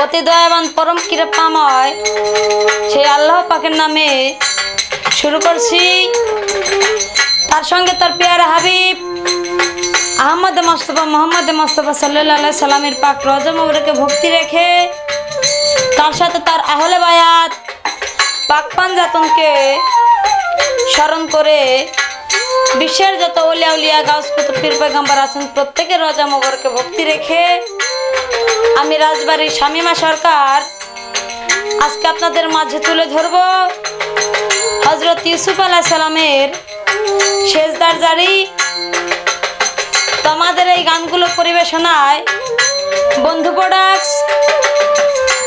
অতি দয়াবান পরম কৃপাময় সেই আল্লাহ পাকের নামে শুরু করছি। তার সঙ্গে তার পেয়ারা হাবিব আহমদ মোস্তফা মোহাম্মদ মোস্তফা সাল্লাল্লাহু আলাইহি সাল্লামের পাক রওজা মুবারকে ভক্তি রেখে তার সাথে তার আহলে বায়াত পাক পাঞ্জাতনকে স্মরণ করে বিশ্বের যত ওলিয়া উলিয়া গাউস কুতুব পীর পয়গম্বর আছেন প্রত্যেকের রওজা মুবারকে ভক্তি রেখে আমি রাজবাড়ির শামিমা সরকার আজকে আপনাদের মাঝে তুলে ধরব হযরত ইউসুফ আলাইহিস সালামের সেজদার জারি। তো আমাদের এই গানগুলো পরিবেশনায় বন্ধু প্রোডাক্টস,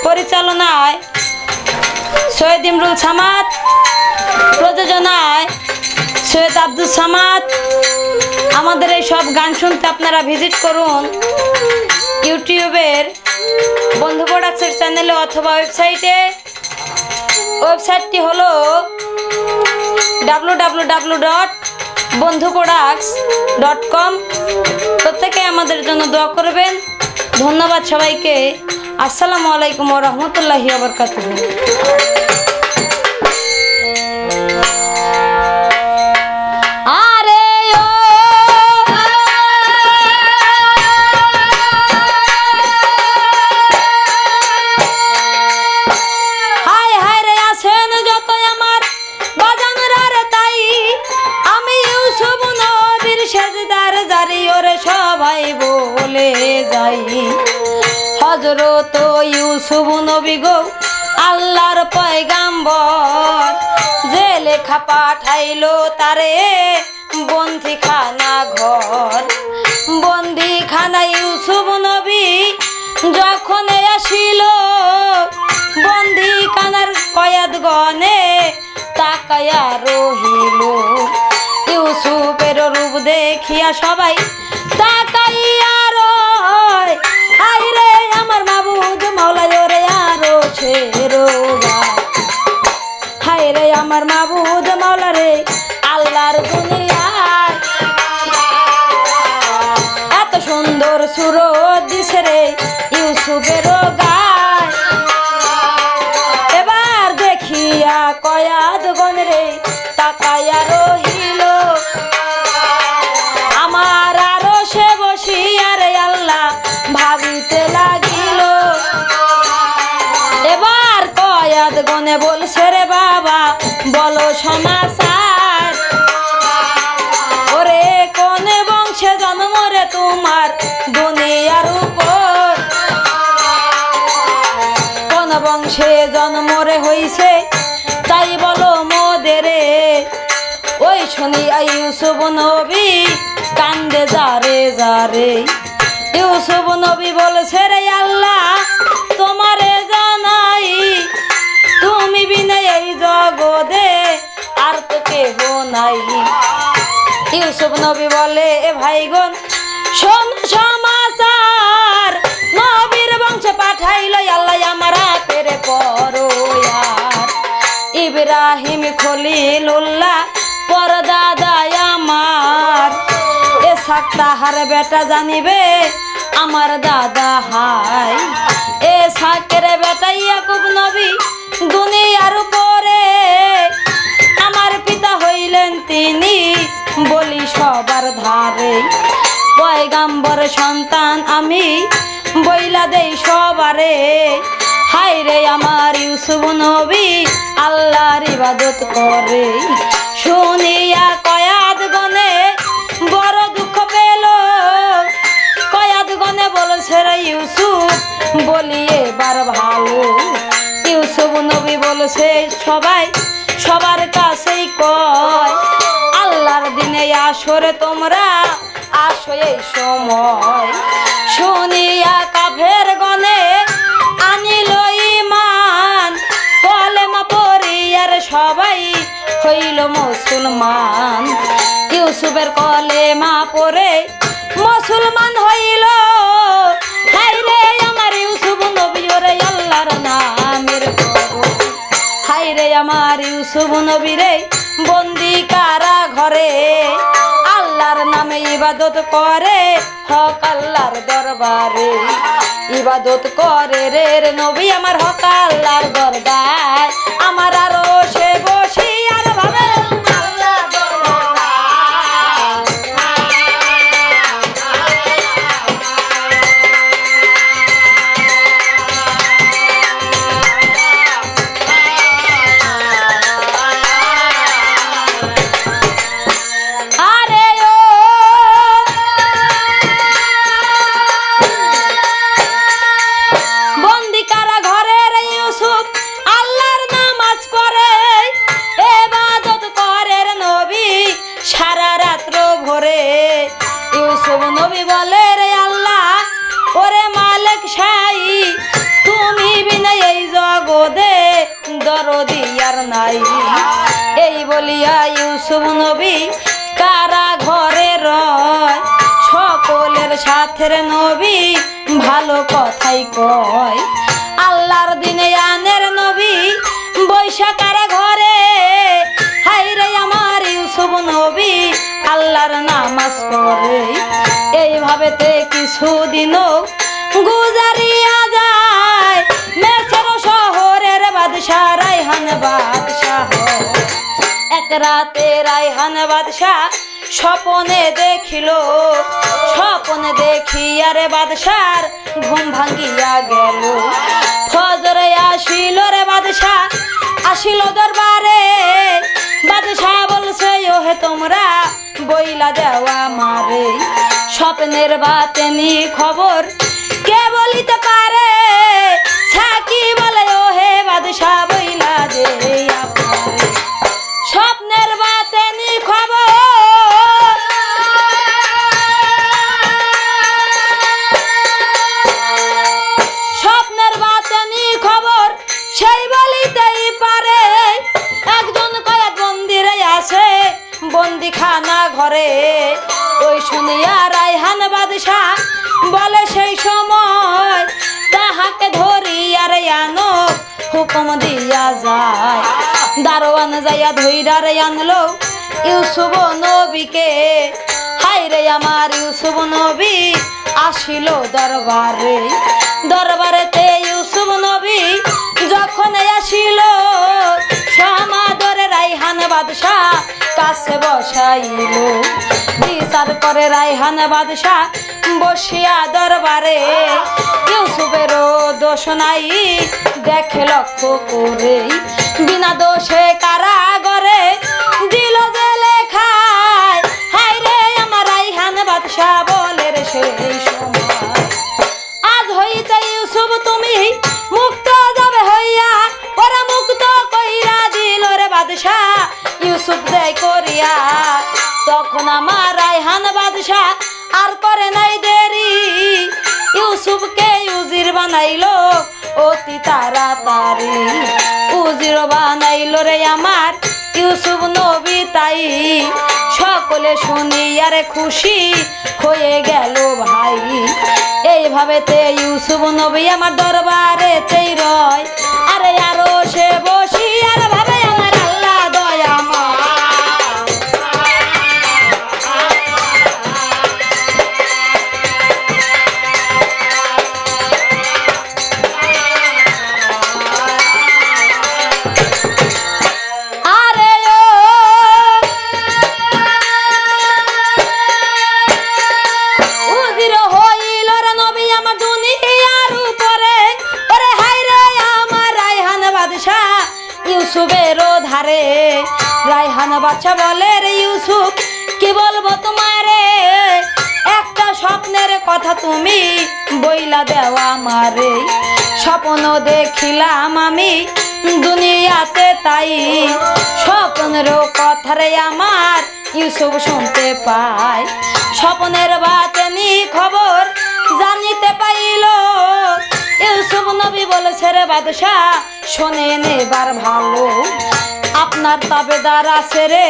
পরিচালনায় সৈয়দ ইমরুল সামাদ, প্রযোজনায় সৈয়দ আব্দুল সামাদ। আমাদের এই সব গান শুনতে আপনারা ভিজিট করুন ইউটিউবের বন্ধু প্রোডাক্টসের চ্যানেলে অথবা ওয়েবসাইটে। ওয়েবসাইটটি হলো www.bondhuproducts.com। প্রত্যেকে আমাদের জন্য দোয়া করবেন। ধন্যবাদ সবাইকে। আসসালামু আলাইকুম ওয়া রাহমাতুল্লাহি ওয়া বারাকাতুহু। হযরত ইউসুফ নবী গো আল্লাহর পয়গাম্বর, যে লেখা পাঠাইলো তারে বন্দিখানা ঘর। বন্দিখানা ইউসুফ নবী যখন আসিল, বন্দিখানার কয়েদগণে তাকায়া রহিল। ইউসুফের রূপ দেখিয়া সবাই তাকাইয়া রয়, হায় রে আমার মাবুদ মাওলা রে আরো ছেরোগা। হায় রে আমার মাবুদ মাওলা রে আল্লাহর দুনিয়ায় এত সুন্দর সুরত দিছে রে ইউসুফের গায়। এবার দেখিয়া কয়েদগণ রে তাকাইয়া রহিল, আমার আরো সে বসিয়া রে আল্লাহ ভাবিতে লাগিল। এবার কয়েদগণে বলছে রে বাবা বলো সমাচার, ওরে কোন বংশে জন্ম রে তোমার দুনিয়ার উপর? কোন বংশে জন্ম রে হইছে তাই বলো মোদেরে। ওই শুনিয়া ইউসুফ নবী কান্দে যারে যারে। ইউসুফ নবী বলছে রে আল্লাহ তোমারে জানাই, তুমি বিনে এই জগতে আর তো কেহ নাই। ইউসুফ নবী বলে এ ভাইগণ শোন সমাচার, নবীর বংশে পাঠাইলো আল্লাহ আমার হাতের পরয়ার। ইব্রাহিম খলিলুল্লাহ পরদাদা আমার, এ সাক্তাহার বেটা জানিবে আমার দাদা হাই। এ সাকের বেটা ইয়াকুব নবী দুনিয়ার উপরে, আমার পিতা হইলেন তিনি বলি সবার ধারে। পয়গাম্বর সন্তান আমি বইলা দেই সবারে, হায় রে আমার ইউসুফ নবী আল্লাহর ইবাদত করে। শুনিয়া কয়েদগণে বড় দুঃখ পেল, কয়েদগণে বলছে রে ইউসুফ বলি এবার ভালো। ইউসুফ নবী বলছে সবাই সবার কাছেই কয়, আল্লাহর দিনে আসরে তোমরা আসো এই সময়। শুনিয়া কাফের গণে আনিল ঈমান, কলেমা পড়িয়ার সবাই হইল মুসলমান। ইউসুফের কলেমা পড়ে মুসলমান হইল, হায় রে আমার ইউসুফ নবী রে আল্লাহর নামের খবর। হায় রে আমার ইউসুফ নবী রে বন্দি কারা ঘরে, আল্লাহর নামে ইবাদত করে হক আল্লাহর দরবারে। ইবাদত করে রে নবী আমার হক আল্লাহর দরগায় আমার আরো সে বসি আর ভাবে ইউসুফ নবী বলে রে আল্লাহ ওরে মালিক শাই তুমি বিনা এই জগতে দরদি আর নাই এই বলিয়া ইউসুফ নবী কারা ঘরে রয় সকলের সাথে নবী ভালো কথাই কয় আল্লাহর দিনে আনের নবী বৈশাখার ঘরে হাইরে আমার ইউসুফ নবী আল্লাহর নামাজ পড়ে এইভাবেতে কিছুদিনও গুজারিয়া যায় মেছের শহরের বাদশাহ রায়হান বাদশাহ এক রাতে রায়হান বাদশাহ স্বপনে দেখিল স্বপনে দেখিয়া রে বাদশার ঘুম ভাঙ্গিয়া গেল ফজরে আসিল রে বাদশাহ আসিল দরবারে বাদশাহ বলছে ওহে তোমরা বইলা দেওয়া মারে স্বপ্নের বাতেনি খবর কে বলিতে পারে সাকি বলে ওহে বাদশাহ বইলা দে আপনারে স্বপ্নের বাতেনি খবর স্বপ্নের বাতেনি খবর সেই বলিতেই পারে একজন কয়েক বন্দিরে আছে বন্দিখানা ঘরে ওই শুনিয়া রায়হান বাদশাহ বলে সেই সময় তাহাকে ধরিয়া রে আনো হুকুম দিয়া যায় দারোয়ান যাইয়া ধইরা রে আনলো ইউসুফ নবীকে হাইরে আমার ইউসুফ নবী আসিল দরবারে দরবারেতে ইউসুফ নবী যখন আসিল সমাদরে রায়হান বাদশাহ কাছে বসাইল বিচার করে রায়হান বাদশাহ বসিয়া দরবারে ইউসুফেরও দোষ নাই দেখে লক্ষ্য করে বিনা দোষে কারাগারে দিল যে লেখায় হায়রে আমার রায়হান বাদশাহ বলে রে সেই সময় আজ হইতে ইউসুফ তুমি মুক্ত যাবে হইয়া ওরা মুক্ত কইরা দিল রে বাদশাহ ইউসুফ দেয় করিয়া তখন আমার রায়হান বাদশাহ আর করে নাই দেরি ইউসুফকে উজির বানাইলো অতি তাড়াতাড়ি উজির বানাইলো রে আমার ইউসুফ নবী তাই সকলে শুনিয়া রে খুশি হয়ে গেল ভাই এইভাবেতে ইউসুফ নবী আমার দরবারেতেই রয় আরে আরো সে বসি আর ভাবে আমার আল্লাহ দয়াময় ইউসুফেরও ধারে রায়হান বাদশাহ বলে রে ইউসুফ কি বলবো তোমারে একটা স্বপ্নের কথা তুমি বইলা দেওয়া আমারে স্বপ্ন দেখিলাম আমি দুনিয়াতে তাই স্বপ্নের কথা রে আমার ইউসুফ শুনতে পায় স্বপ্নের বাতেনি খবর জানিতে পাইল ইউসুফ নবী বলেছে রে বাদশাহ শোনে নেবার ভালো আপনার তাবেদার আছে রে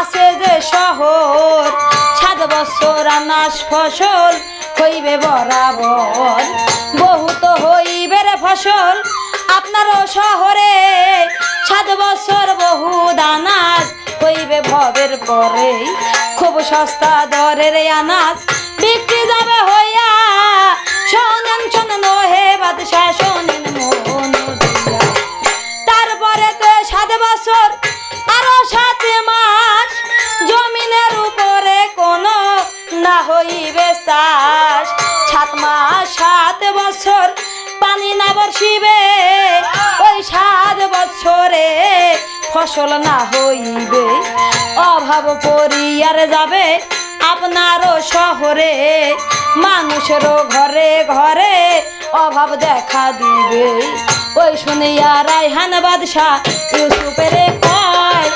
আছে যে শহর 7 বছর আনাস ফসল হইবে বরাবর বহুত হইবে রে ফসল আপনারও শহরে 7 বছর বহু দানাজ হইবে ভবের পরে খুব সস্তা দরে রে আনাজ বিক্রি যাবে হইয়া শোনেন শোনেন চাষ 7 মাস 7 বছর পানি না বর্ষিবে ওই 7 বছরে ফসল না হইবে অভাব পরিয়ার যাবে আপনারও শহরে মানুষেরও ঘরে ঘরে অভাব দেখা দিবে ওই শুনিয়া রায়হান বাদশাহ ইউসুফের কয়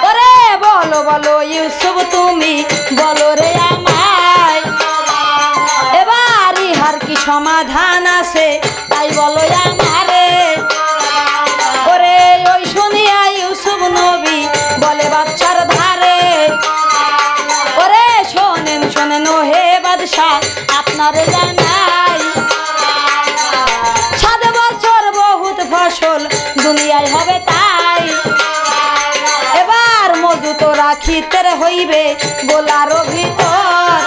ওরে বলো বলো ইউসুফ তুমি বলো রে আমায় এবার ইহার কি সমাধান আছে তাই বলো আমারে ওরে ওই শুনিয়া ইউসুফ নবী বলে বাচ্চার ধারে ওরে শোনেন শোনেন ও হে বাদশাহ আপনারে জানাই 7 বছর বহুত ফসল দুনিয়ায় হবে তাই এবার মধু তো রাখিতে হইবে গোলারও ভিতর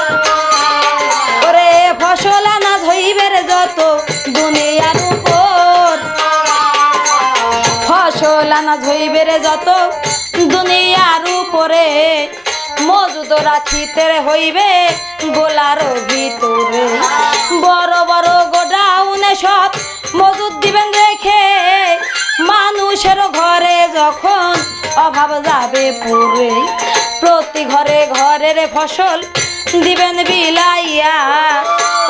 ওরে ফসল আনাজ হইবে রে যত দুনিয়ার উপর ফসল আনাজ হইবে রে যত দুনিয়ার উপরে মজুদ রাখিতে হইবে গোলার ভিতরে বড় বড় গোডাউনে সব মজুদ দিবেন রেখে মানুষের ঘরে যখন অভাব যাবে পুরে প্রতি ঘরে ঘরের ফসল দিবেন বিলাইয়া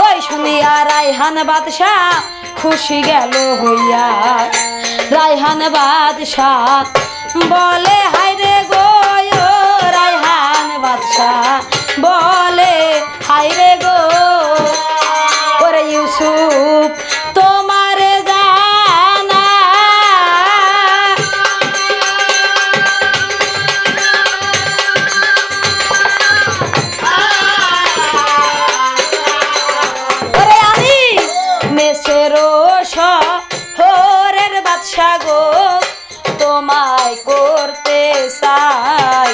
ওই শুনিয়া রায়হান বাদশাহ খুশি গেল হইয়া রায়হান বাদশাহ বলে হায়রে গো রায়হান বাদশাহ বলে হায়রে গো ওরে ইউসুফ তোমারে জানা ওরে আমি মেসেরো শহরের বাদশা গো তোমায় করতে চাই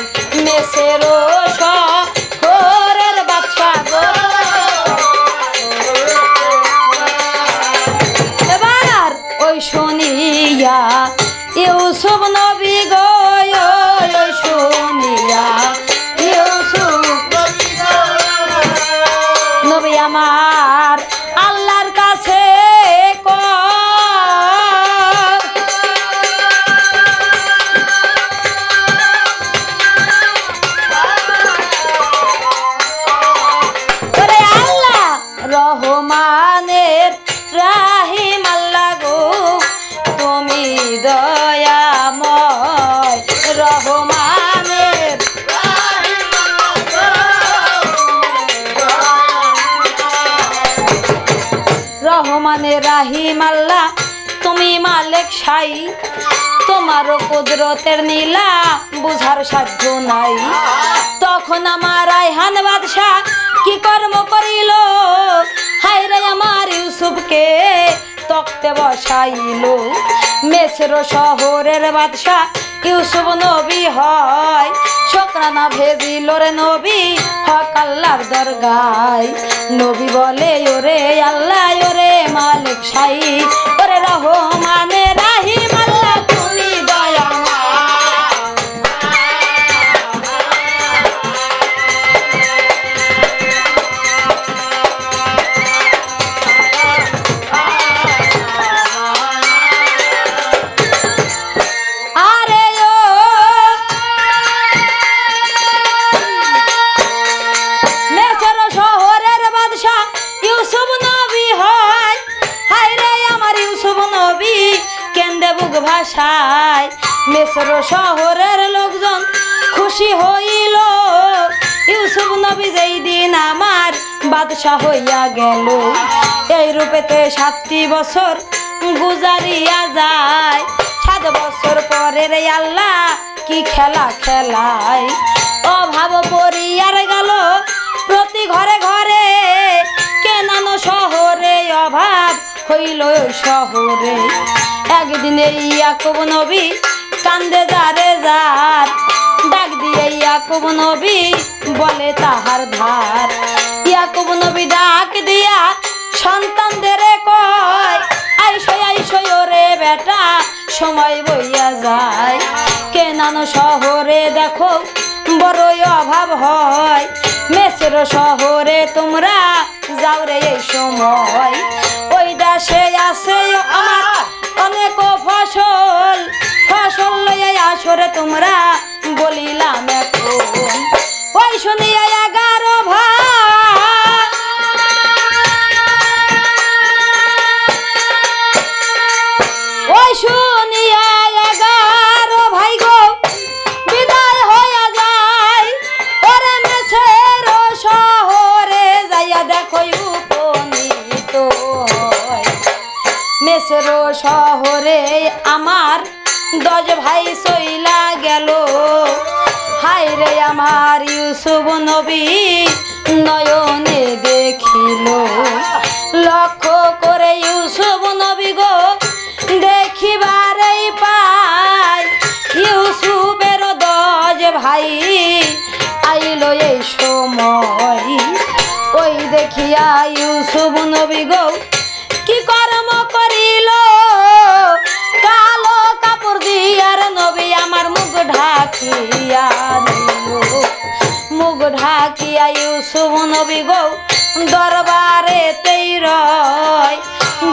মেসেরো শহরের বাদশা গো এবার ওই শুনিয়া ইউসুফ নবী গো ওই শুনিয়া ইউসুফ নবী আমার আল্লাহর কাছে রহমানের রাহিম আল্লাহ গো তুমি দয়াময় রহমানের রহমানের রাহিম আল্লাহ তুমি মালিক শাই তোমারও কুদরতের নীলা বুঝার সাধ্য নাই তখন আমার রায়হান বাদশাহ কি কর্ম করিল হায়রে আমার ইউসুফকে তক্তে বসাইল মেসর শহরের বাদশাহ ইউসুফ নবী হয় শুকরানা ভেজিল রে নবী হক আল্লাহর দরগায় নবী বলে ওরে আল্লাহ ওরে মালিক শাই ওরে রহমানে রাহিম আল্লাহ তুমি দয়াময় ভাষায় মিশর শহরের লোকজন খুশি হইল ইউসুফ নবী যেই দিন আমার বাদশাহ হইয়া গেল এই রূপেতে 7টি বছর গুজারিয়া যায় 7 বছর পরে রে আল্লাহ কি খেলা খেলায় অভাব পরিয়ার গেল প্রতি ঘরে ঘরে কেনানো শহরে অভাব হইল শহরে একদিনে ইয়াকুব নবী কান্দে যারে যার ডাক দিয়ে ইয়াকুব নবী বলে তাহার ধার ইয়াকুব নবী ডাক দিয়া সন্তানদের কয় আইসো আইসো রে বেটা সময় বইয়া যায় কেনানো শহরে দেখো বড়ই অভাব হয় মেসের শহরে তোমরা যাও রে এই সময় ওই দেশে আছে আমার অনেক ফসল ফসল লইয়া আসরে তোমরা বলিলাম এখন ওই শুনিয়া 11 ভাই ওই শুনিয়া 11 ভাই গো বিদায় হইয়া যায় ওরে মেছের শহরে যাইয়া দেখো উপনীত হয় মেছের শহরে আমার 10 ভাই চইলা গেল হায় রে আমার ইউসুফ নবী নয়নে দেখিল লক্ষ্য করে ইউসুফ নবী গো দেখিবারেই পায় ইউসুফের 10 ভাই আইলো এই সময় ওই দেখিয়া ইউসুফ নবী গো কি কর্ম করিল কালো কাপড় দিয়ার নবী আমার মুখ ঢাকিয়া দিল মুখ ঢাকিয়া ইউসুফ নবী গো দরবারে রয়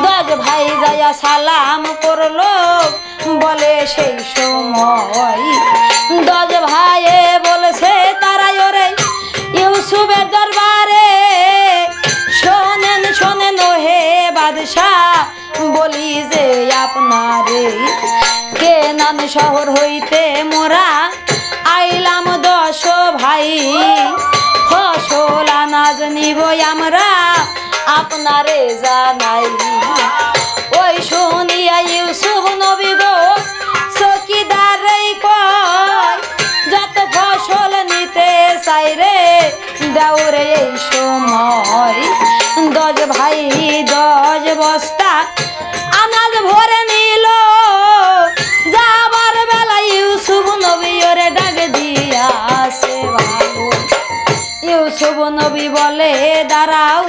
10 ভাই যায়া সালাম করলো বলে সেই সময় 10 ভাইয়ে বলছে তারাই ওরে ইউসুফের দরবারে শোনেন শোনেন হে বাদশাহ বলি যে আপনারে কেনান শহর হইতে মোরা আইলাম 10 ভাই ফসল আনাজ নিব আমরা আপনারে জানাই ওই শুনিয়া ইউসুফ নবী গো চকিদারই কয় যত ফসল নিতে চাই রে দাও রে এই সময় 10 ভাই 10 বস্তা আনাজ ভরে নিল যাবার বেলা ইউসুফ নবী ওরে ডাক দিয়াছে ভালো ইউসুফ নবী বলে দাঁড়াও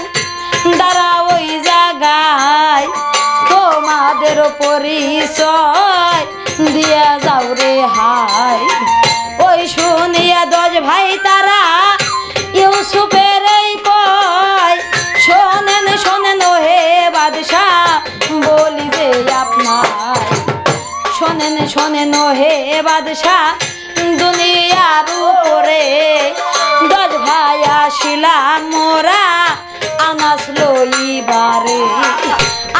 দাঁড়াও ওই জায়গায় তোমাদের পরিচয় দিয়া যাও রে হাই ওই শুনিয়া 10 ভাই তারা ইউসুফের এই কয় শোনেন শোনেন হে বাদশাহ বলি যে আপনার শোনেন শোনেন হে বাদশাহ দুনিয়ার উপরে 10 ভাই আসিলাম মোরা আনাস লইবারে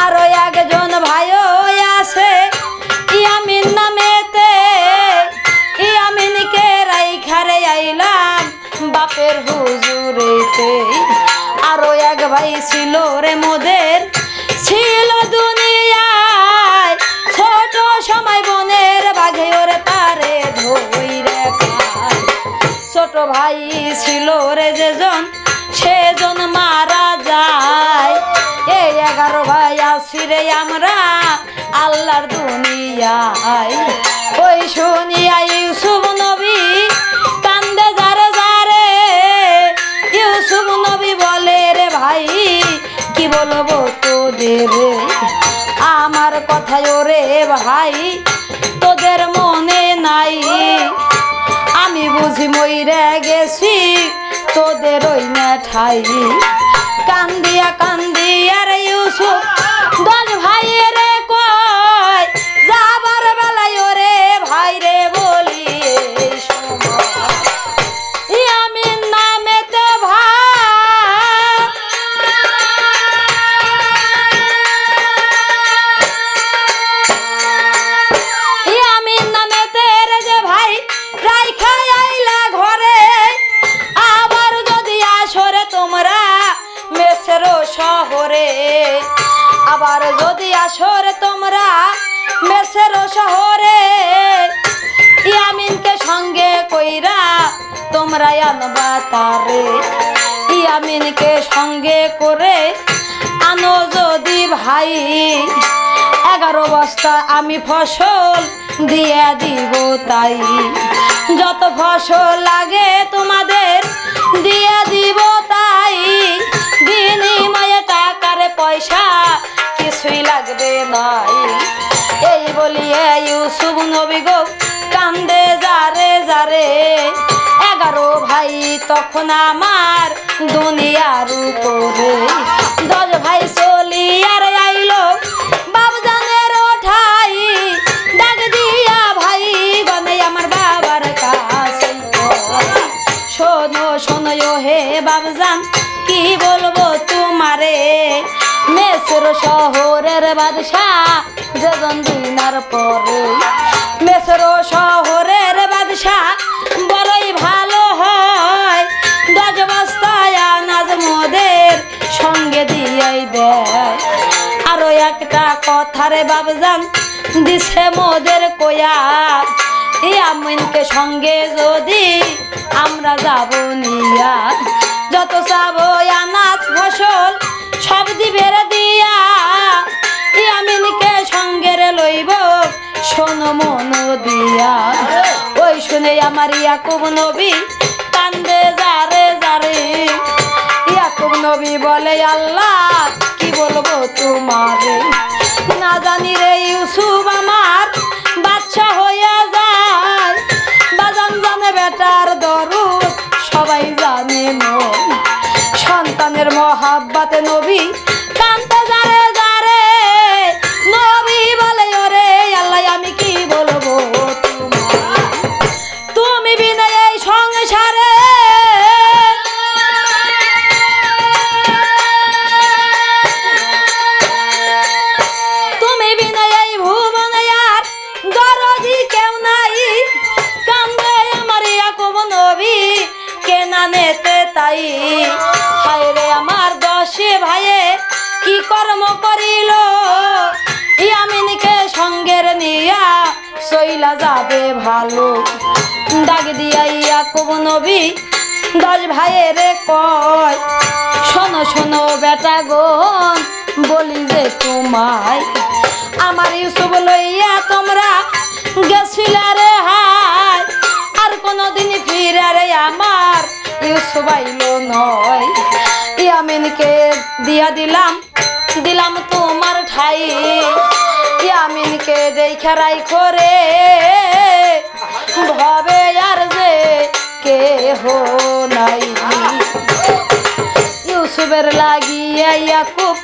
আরো একজন ভাইও আছে ইয়ামিন নামেতে ইয়ামিনকে রাইখারে আইলাম বাপের হুজুরেতে আরো এক ভাই ছিল রে মোদের ছিল দুনিয়ায় ছোট সময় বনের বাঘে ওরে তারে ধইরে খায় ছোট ভাই ছিল রে যেজন সেজন মারা যায় এই 11 ভাই আছি রে আমরা আল্লাহর দুনিয়ায় ওই শুনিয়া ইউসুফ নবী কান্দে যারে যারে ইউসুফ নবী বলে রে ভাই কি বলবো তোদের আমার কথায় ওরে ভাই তোদের মনে নাই আমি বুঝি মইরে গেছি তোদের ওই না ঠাই কান্দিয়া কান্দিয়া রে ইউসুফ 10 ভাই রে কয় যাবার বেলায় ওরে ভাই রে বলি ইয়ামিন নামেতে ভাই ইয়ামিন নামেতে রে যে ভাই রাইখা আইলা ঘরে আবার যদি আসরে তোমরা মেসের শহরে আবার যদি আসরে তোমরা মেসের শহরে ইয়ামিনকে সঙ্গে কইরা তোমরা আনবা তারে ইয়ামিনকে সঙ্গে করে আনো যদি ভাই 11 বস্তা আমি ফসল দিয়ে দিব তাই যত ফসল লাগে তোমাদের দিয়ে দিব তাই বিনিময়ে টাকার পয়সা কিছুই লাগবে নাই এই বলিয়ে ইউসুফ নবী গো কান্দে যারে যারে 11 ভাই তখন আমার দুনিয়ার উপরে 10 ভাই চলিয়ার আইলো বাবজানের ঠাই ডাক দিয়া ভাই গনে আমার বাবার কাছে শোনো শোনো হে বাবজান কি বলবো তোমারে মেসর শহরের বাদশাহ যেজন দিনার পরে মেসর শহরের বাদশাহ বড়ই ভালো হয় 10 বস্তায় আনাজ মোদের সঙ্গে দিয়াই দেয় আরো একটা কথা রে বাবজান দিছে মোদের কোয়া ইয়ামিনকে সঙ্গে যদি আমরা যাব নিয়া যত চাবো আনাজ ফসল সব দিবের দিয়া ইয়ামিনকে সঙ্গে লইব শোনো মন দিয়া ওই শুনে আমার ইয়াকুব নবী কান্দে যারে যারে ইয়াকুব নবী বলে আল্লাহ কি বলবো তোমারে না জানি রে ইউসুফ আমার বাদশা হইয়া যায় বাজান জানে বেটার দরুদ সবাই জানে মন সন্তানের মহাব্বতে নবী কান্দে যারে যারে নবী বলে ওরে আল্লাহ আমি কি বলবো তোমার তুমি বিনা এই সংসারে তুমি বিনা এই ভুবনে আর দরদি কেউ নাই কান্দে আমার ইয়াকুব নবী কেনা নেতে তাই হায় রে আমার 10 ভাইয়ে কি কর্ম করিল ইয়ামিনকে সঙ্গের নিয়া চইলা যাবে ভালো ডাক দিয়া ইয়াকুব নবী 10 ভাইয়ের কয় শোনো শোনো বেটা গন বলি যে তোমায় আমার ইউসুফ লইয়া তোমরা গেছিলা রে হায় আর কোনদিন ফিরে রে আমার ইউসুফ আইলো নয় ইয়ামিনকে দিয়া দিলাম তোমার ঠাই ইয়ামিনকে দেখা রাইখো রে ভবে আর যে কেহ নাই ইউসুফের লাগিয়া ইয়াকুব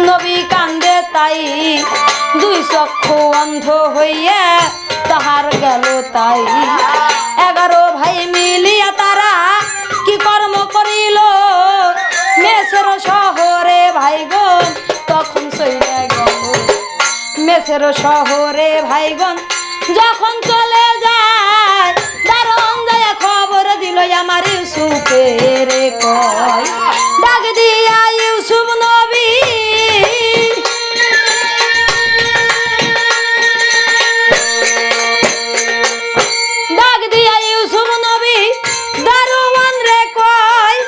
নবী কান্দে তাই 2 চক্ষু অন্ধ হইয়া তাহার গেল তাই 11 ভাই মিলিয়া তারা কি কর্ম করিল মেসর শহরে ভাইগণ তখন চলে গেল মেসর শহরে ভাইগণ যখন চলে যায় দারুণ যায় খবর দিল আমার ইউসুফের কয় ডাক দিয়া ইউসুফ নবী ডাক দিয়া ইউসুফ নবী দারুণ রে কয়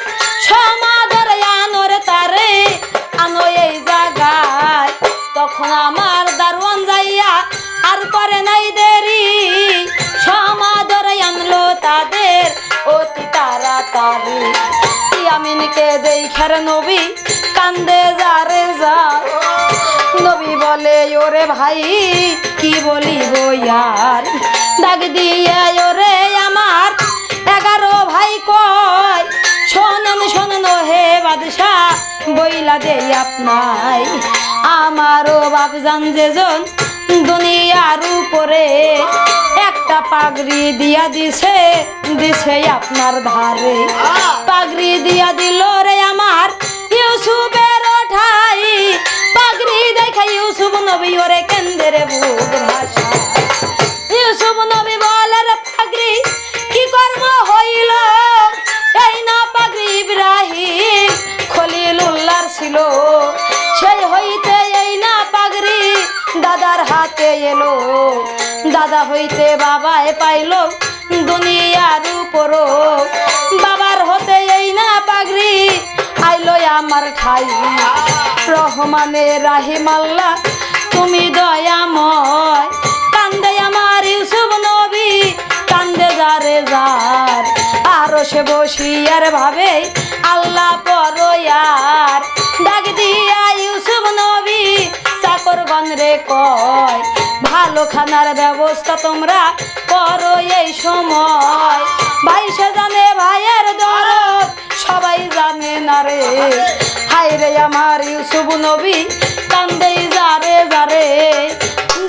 সমাদর আনোর তারে আনো এই জায়গায় তখন আমার দারুণ যাইয়া আর করে নাই দেরি সমাদর আনলো তাদের অতি তাড়াতাড়ি ইয়ামিনকে দেখার নবী কান্দে যারে যা নবী বলে ওরে ভাই কি বলিব ইয়ার ডাক দিয়া ওরে আমার 11 ভাই কয় শোনেন শোনেন হে বাদশাহ বইলা দেই আপনাই আমারও বাপজান যেজন দুনিয়ার উপরে একটা পাগড়ি দিয়া দিছে আপনার ধারে পাগড়ি দিয়া দিল রে আমার ইউসুফের ঠাই পাগড়ি দেখা ইউসুফ নবী ওরে কেন্দ্রের বুক ভাষা ইউসুফ নবী বলে রে পাগড়ি কি কর্ম হইল এই না পাগড়ি ইব্রাহিম খলিলুল্লাহর ছিল সেই হইতে এই না পাগড়ি দাদার হাতে এলো দাদা হইতে বাবায় পাইলো দুনিয়ার উপর বাবার হতে এই না পাগড়ি আইলো আমার ঠাই রহমানে রাহিম আল্লাহ তুমি দয়াময় কান্দে আমার ইউসুফ নবী কান্দে যারে যার আরো সে বসিয়ার ভাবে আল্লাহ পরয়ার ডাক দিয়া ইউসুফ নবী চাকরগণ রে কয় ভালো খানার ব্যবস্থা তোমরা করো এই সময়। ভাইসে জানে ভাইয়ের দরদ সবাই জানে না রে, হায় রে আমার ইউসুফ নবী কান্দেই যারে যারে।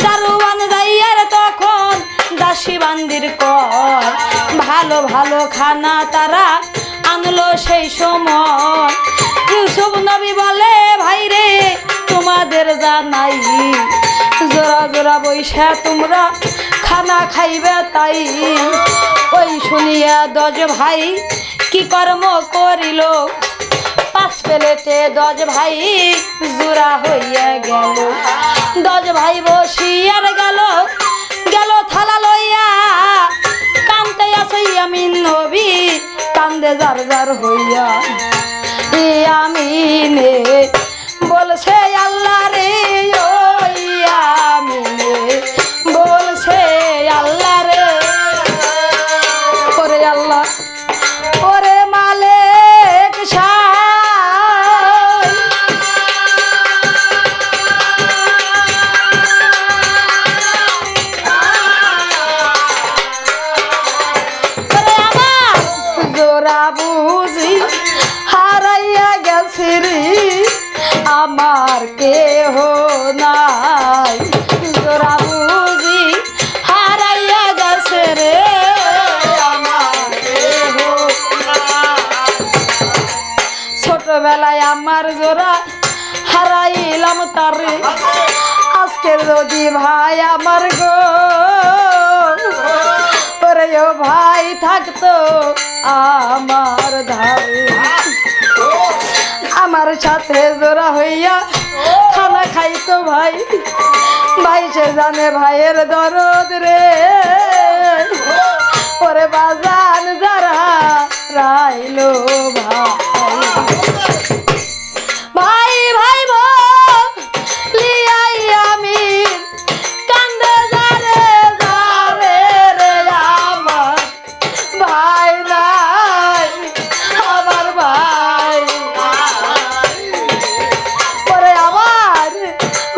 দারোয়ান যাইয়ার তখন দাসী বান্দির কয়, ভালো ভালো খানা তারা আনলো সেই সময়। ইউসুফ নবী বলে ভাই রে তোমাদের জানাই, জোড়া জোড়া বৈশা তোমরা খানা খাইবে তাই। ওই শুনিয়া 10 ভাই কি কর্ম করিল, 5 প্লেটে 10 ভাই জোড়া হইয়া গেল। 10 ভাই বসিয়ার গেল গেল থালা লইয়া, কান্দে আছে আমিন নবী কান্দে জার জার হইয়া। আমিনে বলছে আল্লাহ রে, ওই আমিনে বলছে আল্লাহ রে, ওরে আল্লাহ ওরে মালিক শাহ, ওরে আমার জোড়া বুঝি হারাইয়া গেছে রে, আমার কেহ নাই, জোড়া বুঝি হারাইয়া গেছে রে, আমার কেহ নাই। ছোটবেলায় আমার জোড়া হারাইলাম তারে, আজকে যদি ভাই আমার গো, ওরে ও ভাই থাকতো আমার ধারে, আমার সাথে জোড়া হইয়া খানা খাইতো ভাই। ভাই সে জানে ভাইয়ের দরদ রে, ওরে বাজান যারা রাইলো ভাই, ভাই ভাই বলিয়াই আমি কান্দে যারে যারে রে, আমার ভাই নাই, আমার ভাই পরে আমার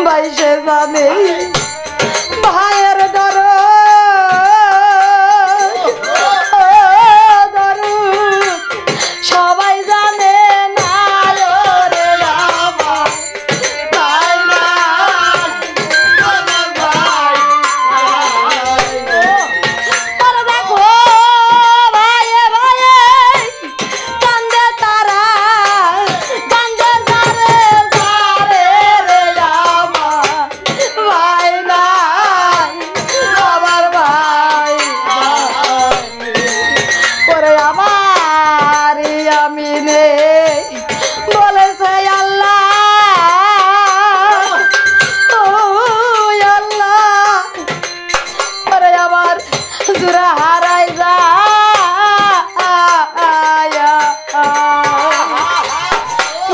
ভাই সে জানে ভাইয়ের দরদ সবাই জানে না রে, আমার ভাই নাই, আমার ভাই নাই। আর দেখো ভাইয়ে ভাইয়ে কান্দে তারা, কান্দে যারে যারে রে, আমার ভাই নাই, আমার ভাই নাই। ওরে আমার আমিনে বলেছে আল্লাহ, ও আল্লাহ ওরে আমার জোড়া হারাই যায়।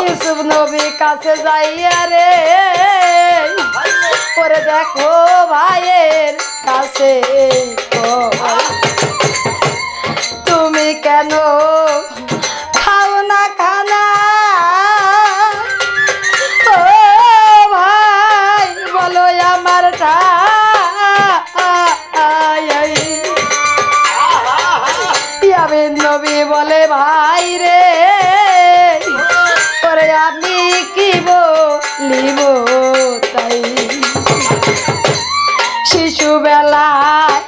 ইউসুফ নবী কাছে যাইয়া রে, ওরে দেখো ভাইয়ের কাছে তুমি কেন খাও না খানা, ও ভাই বলো আমার আমিন নবী বলে ভাই রে, ওরে আমি কি বলিব তাই। শিশু বেলায়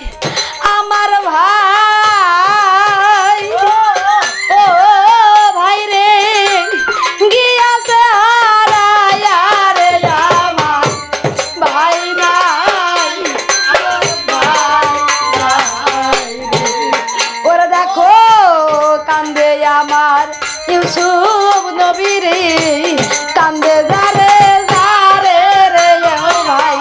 আমার ভাই, ও ভাই রে গিয়াছে হারাইয়া রে, আমার ভাই নাই, ভাই নাই রে। ওরে দেখো কান্দে আমার ইউসুফ নবী রে, কান্দে যারে যারে রে, ও ভাই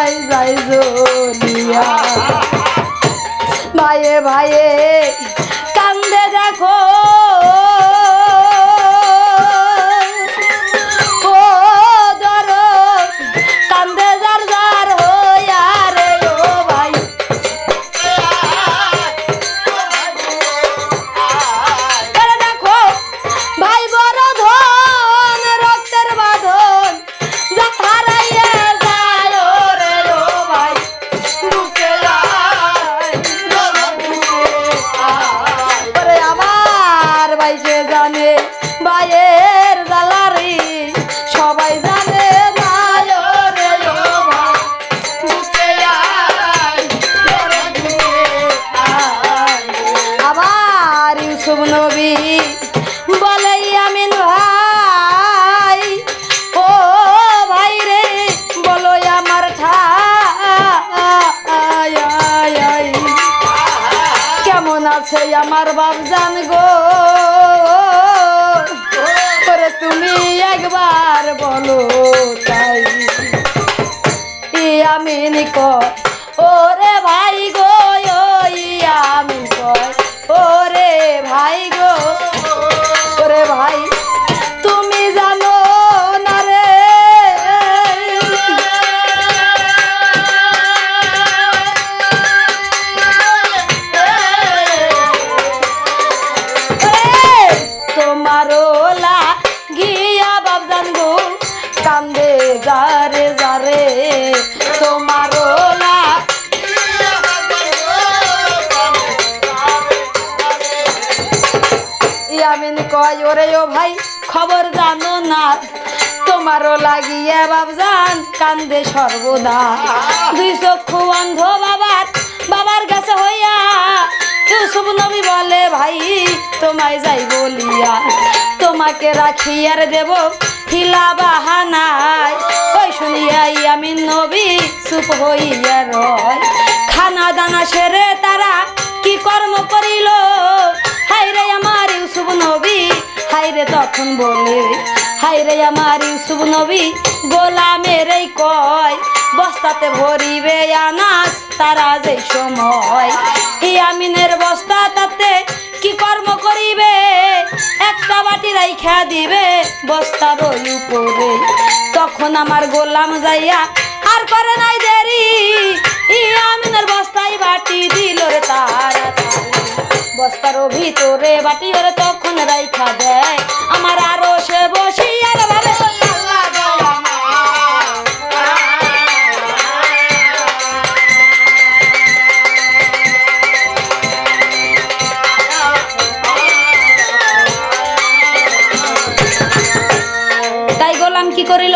সবাই যাই জ্বলিয়া ভাইয়ে ভাইয়ে কান্দে দেখো ও দরদ কান্দে যার যার হইয়া রে ও ভাই দেখো ভাই বড় ধন রক্তের বাঁধন যা হারাইয়া যায় রে ও ভাই বুকে ওরে আমার ভাই সে জানে ভাইয়ের জ্বালারি সবাই জানে না রে ও ভাই বুকে আবার ইউসুফ নবী বলে আমিন ভাই ও ভাই রে বলো আমার ঠাই কেমন আছে আমার বাপ জান গো করে তুমি একবার বলো তাই আমিন কয় ওরে ভাই গো আমিন কয় ওরে ভাই গো ওরে ভাই তুমি জানো না রে তোমারও লাগিয়া বাবজান গো কান্দে যারে যারে তোমারও আমিন কয় ওরে ও ভাই খবর জানো না তোমারও লাগিয়ে বাবজান কান্দে সর্বদা দুই চক্ষু অন্ধ বাবার কাছে হইয়া ইউসুফ নবী বলে ভাই তোমায় যাই বলিয়া তোমাকে রাখিয়ার দেব হিলা বাহানায় ওই শুনিয়াই আমিন নবী চুপ হইয়া রয় খানা দানা সেরে তারা কি কর্ম করিল হাইরে আমার ইউসুফ নবী হাইরে তখন বলে হাইরে আমার ইউসুফ নবী গোলামের এই কয় বস্তাতে ভরিবে আনাজ তারা যে সময় আমিনের বস্তা তাতে কি কর্ম করিবে একটা বাটি রাইখা দিবে বস্তার উপরে তখন আমার গোলাম যাইয়া আর করে নাই দেরি আমিনের বস্তায় বাটি দিল রে তারা বস্তার ভিতরে বাটি ওরে তখন রাইখা দেয় আমার আরো সে বসিয়ার ভাবে তাই গোলাম কি করিল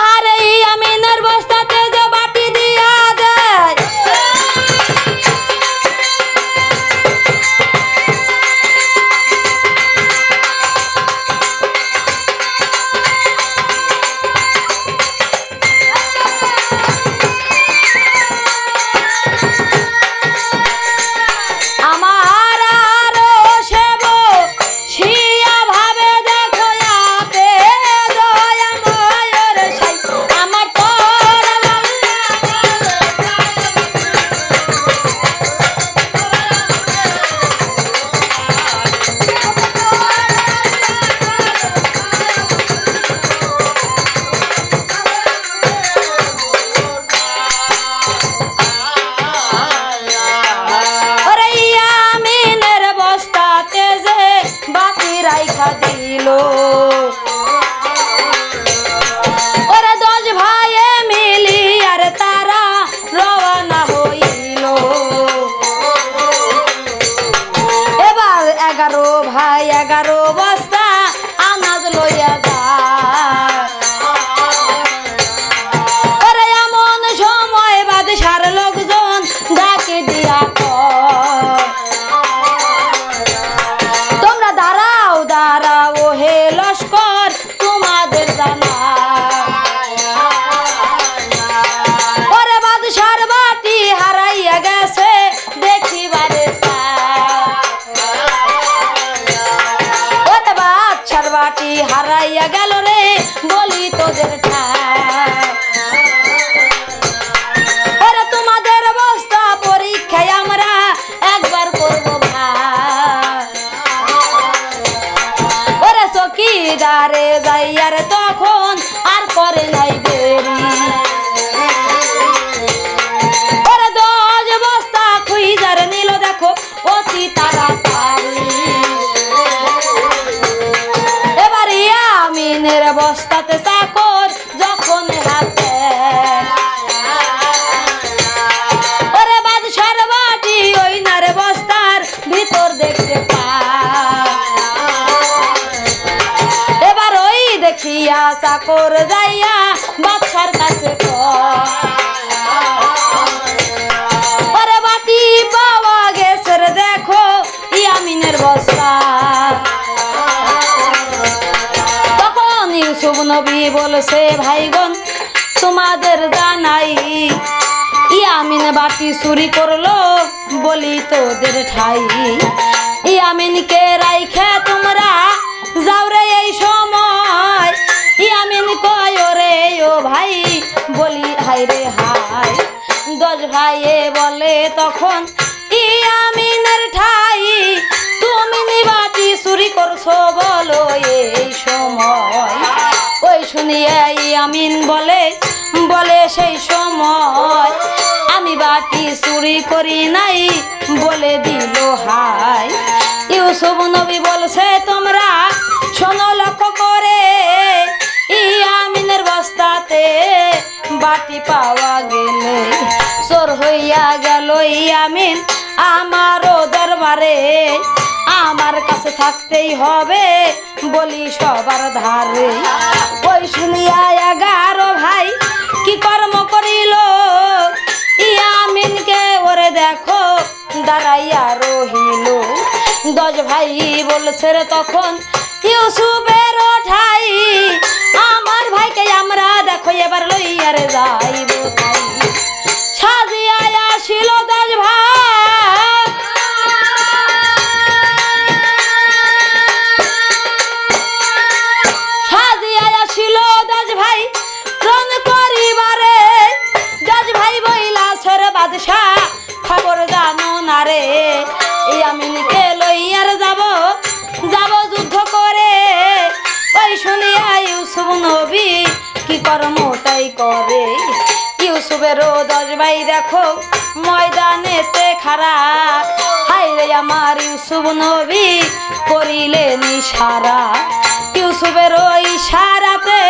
আরে আমিনের বস্তাতে যে বাটি দিয়া দেয় ওরা 10 ভাইয়ে মিলি আর তারা রওনা হইল এবার 11 ভাই 11 বস্তা আনাজ লইয়া যায় ওরে এমন সময় বাদশার লোকজন ডাকে দিয়া তোমরা দাঁড়াও দাঁড়াও হে লস্কর তোমাদের জানা ওরে বাদশার বাটি হারাইয়া গেছে দেখিবারে ওরে বাদশার বাটি হারাইয়া গেল রে বলি তোদের ঠাই দেখিয়া চাকর যাইয়া বাদশার কাছে ওরে বাটি পাওয়া গেছে রে দেখো ইয়ামিনের বস্তা। তখন ইউসুফ নবী বলছে ভাইগণ তোমাদের জানাই ইয়ামিন বাটি চুরি করলো বলি তোদের ঠাই। ইয়ামিনকে রাইখে তোমরা যাও রে এই সময়। ইয়ামিন কয় রে ও ভাই বলি হাই রে হাই। 10 ভাইয়ে বলে তখন ইয়ামিনের ঠাই তুমি বাটি চুরি করছো বলো এই সময়। ওই শুনিয়ে ইয়ামিন বলে সেই সময় আমি বাটি চুরি করি নাই বলে দিল হাই। ইউসুফ নবী বলছে তোমরা শোনো লক্ষ্য করে ইয়ামিনের বস্তাতে বাটি পাওয়া গেলে চোর হইয়া গেল ইয়ামিন আমারও দরবারে। আমার কাছে থাকতেই হবে বলি সবার ধারে। ওই শুনিয়া 11 ভাই কি কর্ম করিল ইয়ামিনকে ওরে দেখো দাঁড়াইয়া রহিল। 10 ভাই বলছে রে তখন ইউসুফের ঠাই আমার ভাইকে আমরা দেখো এবার লইয়া রে যাইব তাই। সাজিয়া আসিল 10 ভাই সাজিয়া আসিল 10 ভাই রণ করিবারে। 10 ভাই বইলা সরে বাদশাহ খবর জানো না রে ইয়ামিনকে লইয়ার যাব যুদ্ধ করে। ওই শুনিয়া ইউসুফ নবী কি কর্মটাই করে। ইউসুফেরও 10 ভাই দেখো ময়দানেতে খাড়া। হাই রে আমার ইউসুফ নবী করিলেন ইশারা। ইউসুফেরও ইশারাতে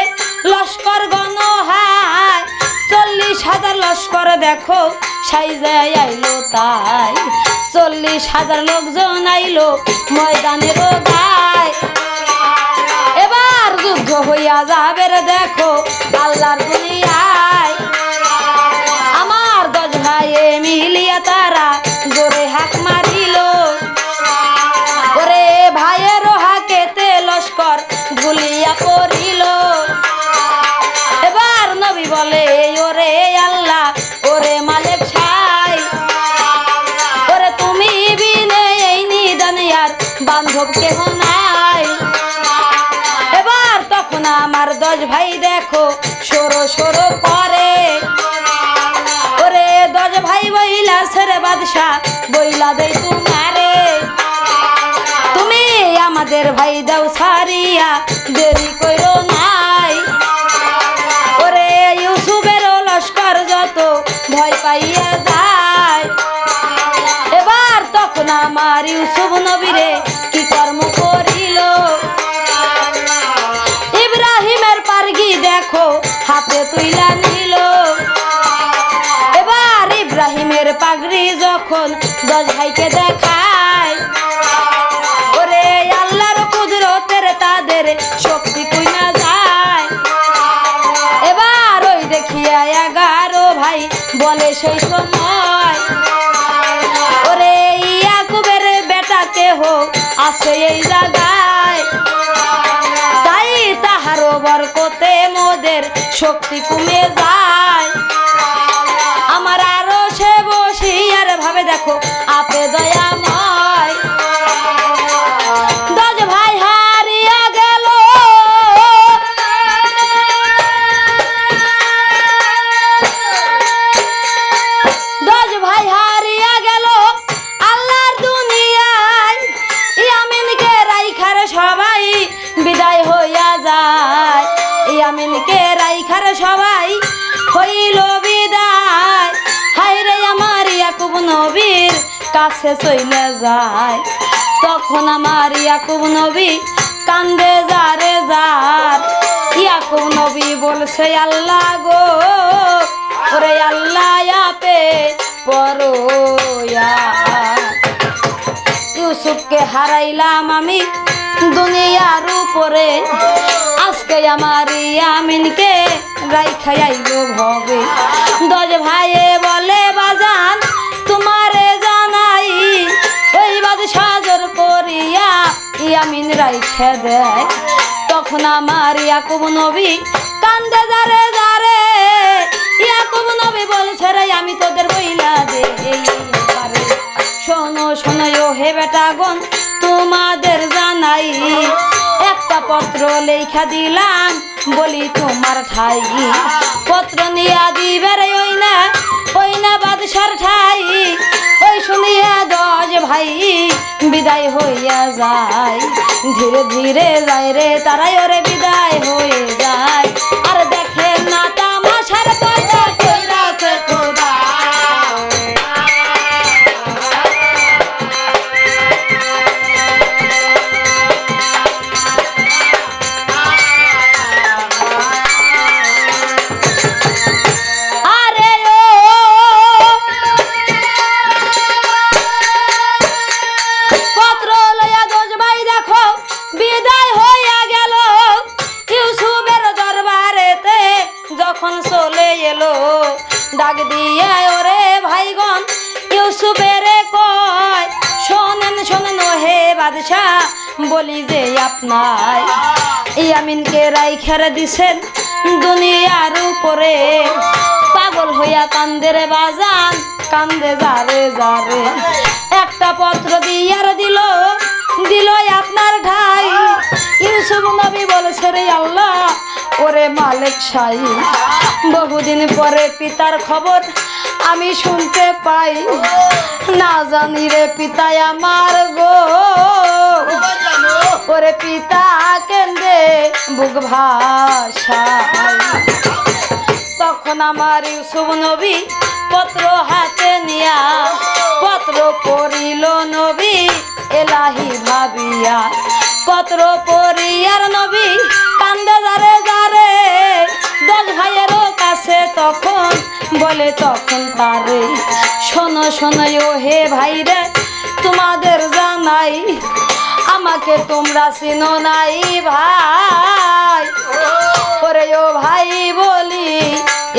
লস্কর গণহায় 40,000 লস্কর দেখো সাইজায় আইলো তাই। 40,000 লোকজন আইলো ময়দানের গায়। এবার যুদ্ধ হইয়া যাবে রে দেখো আল্লাহর দুনিয়ায়। আমার 10 ভাইয়ে মিলিয়া তারা জোরে হাক মারিল ওরে ভাইয়ের হাকেতে লস্কর ভুলিয়া পড়িল। এবার নবী বলে ওরে আল্লাহ ওরে মালিক ছাই ওরে তুমি বিনে এই নিদান আর বান্ধব কেহ নাই। এবার তখন আমার 10 ভাই দেখো সরো সরো করে ওরে 10 ভাই বইলা ছেড়ে বাদশা বইলা দেই তোমারে। তুমি আমাদের ভাই দাও ছাড়িয়া দেরি কইরো নাই ওরে ইউসুফের লস্কর যত ভয় পাইয়া যায়। এবার তখন আমার ইউসুফ নবীরে কি কর্ম করিল ইব্রাহিমের পারগি দেখো হাতে তুইলা নিল। এবার ইব্রাহিমের পাগড়ি যখন 10 ভাইকে দেখায় ওরে আল্লাহর কুদরতের তাদের শক্তি কইনা যায়। এবার ওই দেখিয়া 11 ভাই বলে সেই সময় ওরে ইয়াকুবের বেটা কেহ আছে এই জায়গায় তাই তাহারও বরকতে মোদের শক্তি কমে যায়। আমার আরো সে বসিয়ার ভাবে দেখো আপে দয়াময়। 10 ভাই হারিয়া গেল 10 ভাই হারিয়া গেল আল্লাহর দুনিয়ায়। ইয়ামিনকে রাইখার সবাই বিদায় হইয়া যায়। ইয়ামিনকে রাইখার সবাই হইল বিদায়। হাই রে আমার ইয়াকুব নবীর কাছে চলে যায়। তখন আমার ইয়াকুব নবী কান্দে যারে যার। ইয়াকুব নবী বলছে আল্লাহ গো ওরে আল্লাহ আপে পরোয়া। ইউসুফকে হারাইলাম আমি দুনিয়ার উপরে আজকে আমার ইয়ামিনকে রাইখা আইলো ভবে। 10 ভাইয়ে বলে বাজান তোমারে জানাই, ওই বাদশা জোর করিয়া ইয়ামিন রাইখা দেয়। তখন আমার ইয়াকুব নবী কান্দে যারে যারে, ইয়াকুব নবী বলছে রে আমি তোদের বইলা দেই। শোনো শোনো ও হে বেটাগণ তোমাদের জানাই, একটা পত্র লেখা দিলাম বলি তোমার ঠাই। পত্র নিয়া দিবে রে ওই না বাদশার ঠাই। ওই শুনিয়া 10 ভাই বিদায় হইয়া যায়, ধীরে ধীরে যায় রে তারাই ওরে বিদায় হয়ে যায়। আর দেখে না তামাশার পয়সা কইরাছে খোদা। ডাক দিয়া ওরে ভাইগণ ইউসুফেরে কয় শোনেন শোনেন হে বাদশা বলি যে আপনার ইয়ামিনকে রাইখা দিছেন দুনিয়ার উপরে। পাগল হইয়া কান্দে রে বাজান কান্দে যারে যারে। একটা পত্র দিয়ার দিল আপনার ঠাই। ইউসুফ নবী বলেছে রে আল্লাহ ওরে মালিক শাহী, বহুদিন পরে পিতার খবর আমি শুনতে পাই। না জানি রে পিতায় আমার গো, ওরে পিতা কেন্দে বুক ভাষায়। তখন আমার ইউসুফ নবী পত্র হাতে নিয়া পত্র পড়িল নবী এলাহি ভাবিয়া। পত্র পড়িয়ার নবী কান্দে যারে যারে। 10 ভাইয়েরও কাছে তখন বলে তখন তারে শোনো শোনো ও হে ভাই রে তোমাদের জানাই, আমাকে তোমরা চিনো নাই ভাই। ওরে ও ভাই বলি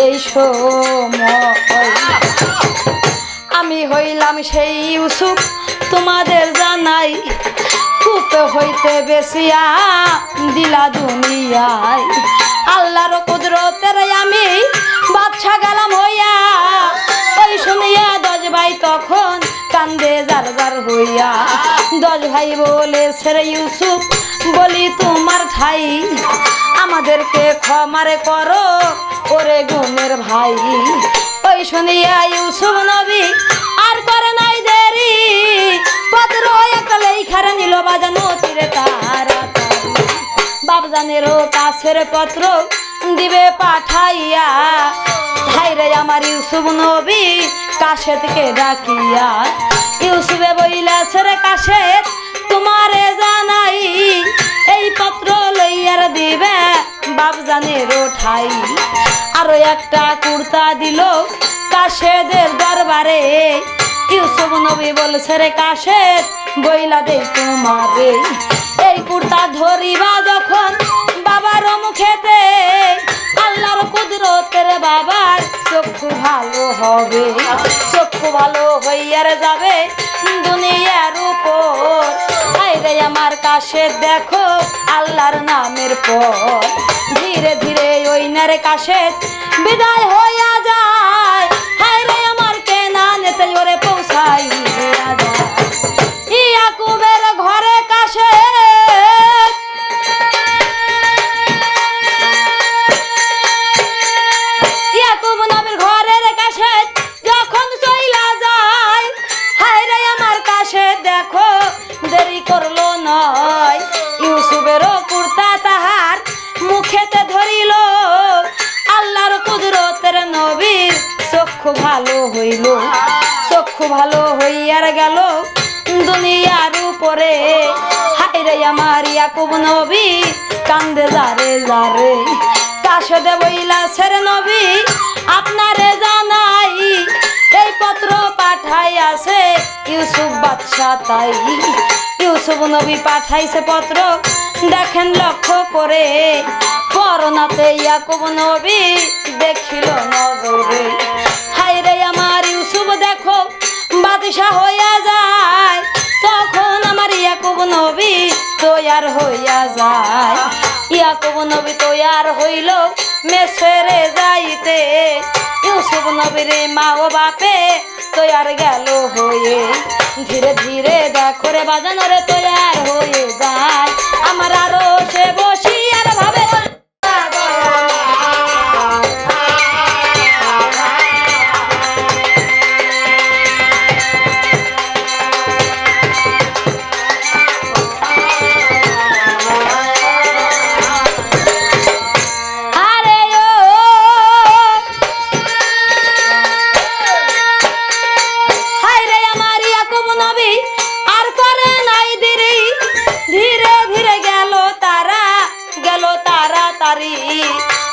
এই সময় আমি হইলাম সেই ইউসুফ তোমাদের জানাই। কূপ হইতে বেশিয়া দিলা দুনিয়ায়, আল্লাহর কুদরতের আমি বাদশা গেলাম হইয়া। ওই শুনিয়া 10 ভাই তখন কান্দে যার যার হইয়া। 10 ভাই বলে ছেড়ে ইউসুফ বলি তোমার ঠাই, আমাদেরকে ক্ষমারে করো ওরে গুণের ভাই। ওই শুনিয়া ইউসুফ নবী আর করে নাই দেরি, পত্র একটা লেখারে নিল বাজানো তীরে তারা। বাবজানেরও কাছের পত্র দিবে পাঠাইয়া, ভাইরে আমার ইউসুফ নবী কাশেতকে ডাকিয়া। ইউসুফে বইলা ছেড়ে কাশেত তোমারে জানাই, এই পত্র লইয়ার দিবে বাবজানেরও ঠাই। আরো একটা কুর্তা দিল কাশেদের দরবারে। ইউসুফ নবী বলছে রে কাশেদ বইলা দে তোমারে, এই কুর্তা ধরিবা যখন বাবার মুখেতে, আল্লাহর কুদরতের বাবার চক্ষু ভালো হবে, চক্ষু ভালো হইয়ার যাবে দুনিয়ার উপর। হায়রে আমার কাশেদ দেখো আল্লাহর নামের পর, ধীরে ধীরে ওই নারে কাশেদ বিদায় হইয়া যায়। হায়রে আমার কেনানেতে ওরে পৌঁছাইয়া যায়। ইয়াকুবের ঘরে কাশেদ, ইয়াকুব নবীর ঘরের কাশেদ যখন চইলা যায়। হায়রে আমার কাশেদ দেখো দেরি করলো নয়, ইউসুফেরও কুর্তা তাহার মুখেতে ধরিল। আল্লাহর কুদরতের নবীর চক্ষু ভালো হইল, চক্ষু ভালো হইয়ার গেল দুনিয়ার উপরে। হায়রে আমার ইয়াকুব নবী কান্দে যারে যারে। কাশেদে বইলা ছেড়ে নবী আপনারে জানাই, এই পত্র পাঠাইয়াছে ইউসুফ বাদশা তাই। ইউসুফ নবী পাঠাইছে পত্র দেখেন লক্ষ্য করে, তাতে ইয়াকুব নবী দেখিল নজরে হায় রে আমার ইউসুফ দেখো বাদশা হইয়া যায় তখন আমার ইয়াকুব নবী তৈয়ার হইয়া যায় ইয়াকুব নবী তৈয়ার হইল মিসরে যাইতে ইউসুফ নবীর মা ও বাপে তৈয়ার গেল হয়ে ধীরে ধীরে দেখো রে বাজানো রে তৈয়ার হয়ে যায় আমার আরো সে বসি আর ভাবে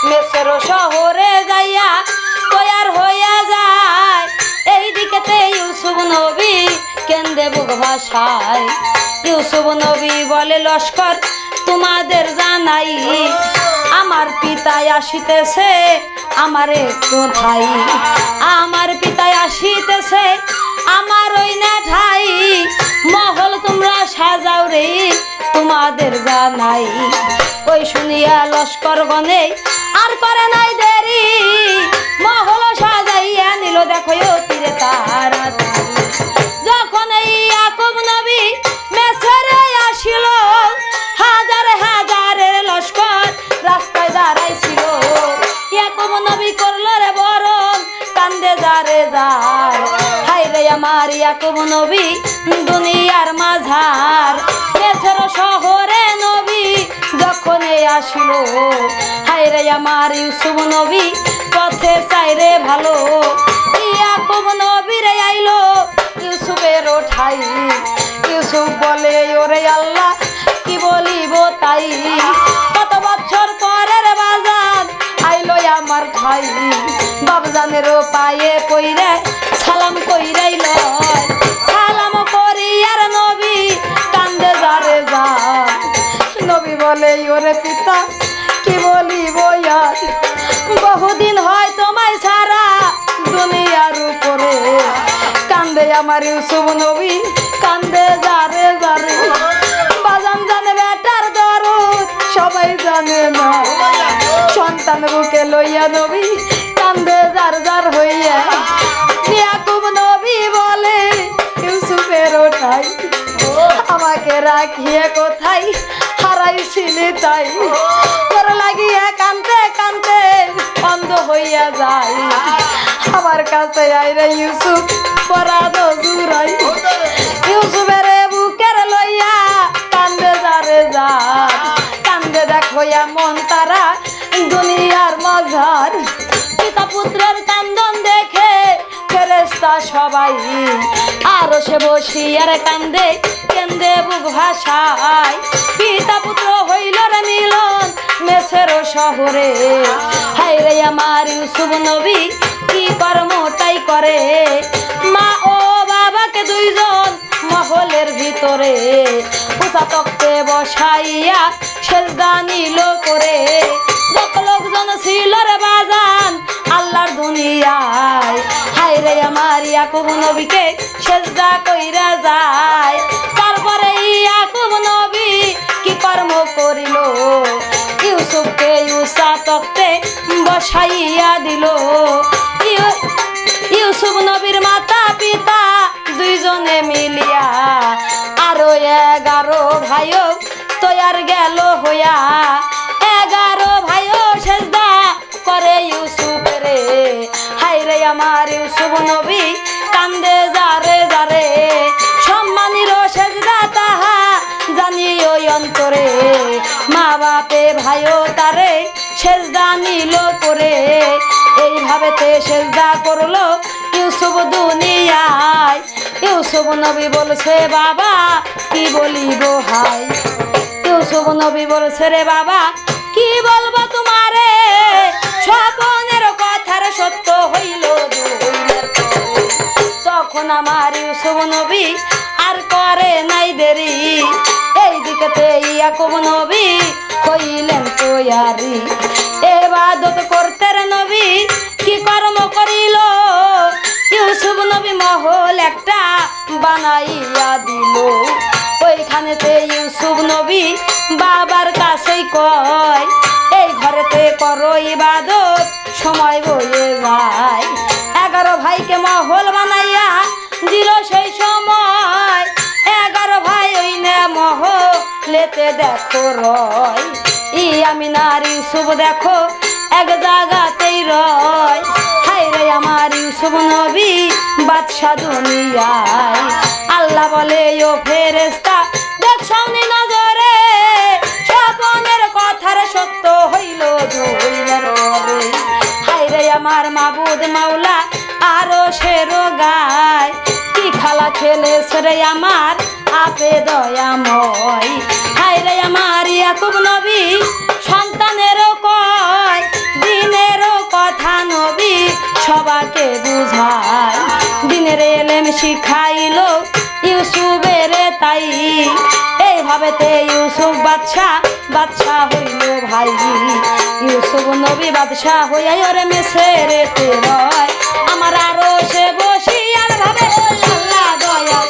মেসর শহরে যাইয়া তৈয়ার হইয়া যায় এই দিকেতে ইউসুফ নবী কেন্দে বুক ভাষায় ইউসুফ নবী বলে লস্কর তোমাদের জানাই আমার পিতায় আসিতেছে আমারে কোথায় আমার পিতায় আসিতেছে আমার ওই না ঠাই মহল তোমরা সাজাও রে তোমাদের জানাই ওই শুনিয়া লস্কর গনে আর করে নাই দেরি মহল সাজাইয়া নিল দেখো তীরে তাড়াতাড়ি যখন এই ইয়াকুব নবী মিসরে আসিল হাজার হাজারের লস্কর রাস্তায় দাঁড়াইছিল ইয়াকুব নবী করলো রে বরং কান্দে যারে যার হায় রে আমার ইয়াকুব নবী দুনিয়ার মাঝার মিসর শহরে নবী যখন আসিল হায় রে আমার ইউসুফ নবী পথে চাইরে ভালো ইয়াকুব নবী রে আইলো ইউসুফের ঠাই ইউসুফ বলে ওরে আল্লাহ কি বলিব তাই কত বছর পরের বাজান আইলো আমার ঠাই বাবজানের পায়ে কইরে সালাম কইরাই লয় সালাম করি আর নবী কান্দে যারে যা নবী বলে ওরে পিতা কি বলিব আর বহুদিন হয় তোমায় ছাড়া দুনিয়ার উপরে কান্দে আমার ইউসুফ নবী কান্দে যারে যারে বাজান জানে বেটার দরদ সবাই জানে না সন্তান বুকে লইয়া নবী কান্দে যার যার হইয়া ইয়াকুব নবী বলে ইউসুফের ওঠাই আমাকে রাখিয়ে কোথায় হারাইছিলি তাই তোর লাগিয়ে কান্দে কান্দে অন্ধ হইয়া যায় আমার কাছে আইরে ইউসুফ পরাদ জুরাই ইউসুফের বুকের লইয়া কান্দে যারে যা কান্দে দেখো মন তারা দুনিয়ার মজার পিতা পুত্রের কান্দন দেখে ফেরেশতা সবাই আরো সে বসিয়ার কান্দে কেন্দে বুক ভাষায় পিতা পুত্র হইল রে মিলন মেসের শহরে হায় রে আমার ইউসুফ নবী কি কর্মটাই করে মা ও বাবাকে দুইজন মহলের ভিতরে উষা তক্তে বসাইয়া সেজদা নিল করে যত লোকজন ছিল রে বাজান আল্লাহর দুনিয়ায় হায় রে আমার ইয়াকুব নবীকে সেজদা কইরা যায় তারপরে ইয়াকুব নবী কি কর্ম করিল ইউসুফকে উষা তক্তে বসাইয়া দিল ইউসুফ নবীর মাতা পিতা দুইজনে মিলিয়া আরো 11 ভাইও তৈয়ার গেল হইয়া 11 ভাইও সেজদা করে ইউসুফ রে হায় রে আমার ইউসুফ নবী কান্দে যারে যারে সম্মানীর সেজদা তাহা জানিও অন্তরে মা বাপে ভাইও তারে সেজদা নিল করে এইভাবে তে সেজদা করলো ইউসুফ দুনিয়ায় ইউসুফ নবী বলছে বাবা কি বলিব হাই ইউসুফ নবী বলছে রে বাবা কি বলবো তোমারে স্বপ্নের কথার সত্য হইল তখন আমার ইউসুফ নবী আর করে নাই দেরি এই দিকেতে ইয়াকুব নবী হইলেন তৈয়ারি ইবাদত করতে রে নবী কি কর্ম করিল ইউসুফ নবী মহল একটা বানাইয়া দিল ওইখানেতে ইউসুফ নবী বাবার কাছেই কয় এই ঘরেতে করো ইবাদত সময় বয়ে যায় 11 ভাইকে মহল বানাইয়া দিল সেই সময় 11 ভাই ওই নে মহলেতে দেখো রয় আমিনার ইউসুফ দেখো এক জায়গাতেই রয় হায় রে আমার ইউসুফ নবী বাদশা দুনিয়ায় আল্লাহ বলে ও ফেরেশতা দেখছনি নজরে স্বপনের কথার সত্য হইল দুইবার হায় রে আমার মাবুদ মাওলা আরো সেরো গায় কি খালা ছেলে রে আমার আপে দয়াময় হায় রে আমার ইয়াকুব নবী সন্তানেরও কয় দিনেরও কথা নবী সবাকে বুঝায় দিনের এলেম শিখাইল ইউসুফের তাই এইভাবেতে ইউসুফ বাদশা হইল ভাই ইউসুফ নবী বাদশা হইয়া ওরে মেসেরেতে রয় আমার আরো সে বসি আর ভাবে আল্লাহ দয়া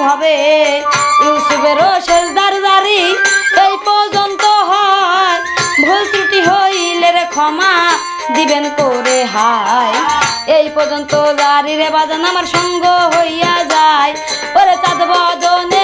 হবে ইউসুফেরও সেজদার জারি এই পর্যন্ত হয় ভুল ত্রুটি হইলে রে ক্ষমা দিবেন করে হায় এই পর্যন্ত জারি রে বাজান আমার সঙ্গ হইয়া যায় ওরে চাঁদ বদনে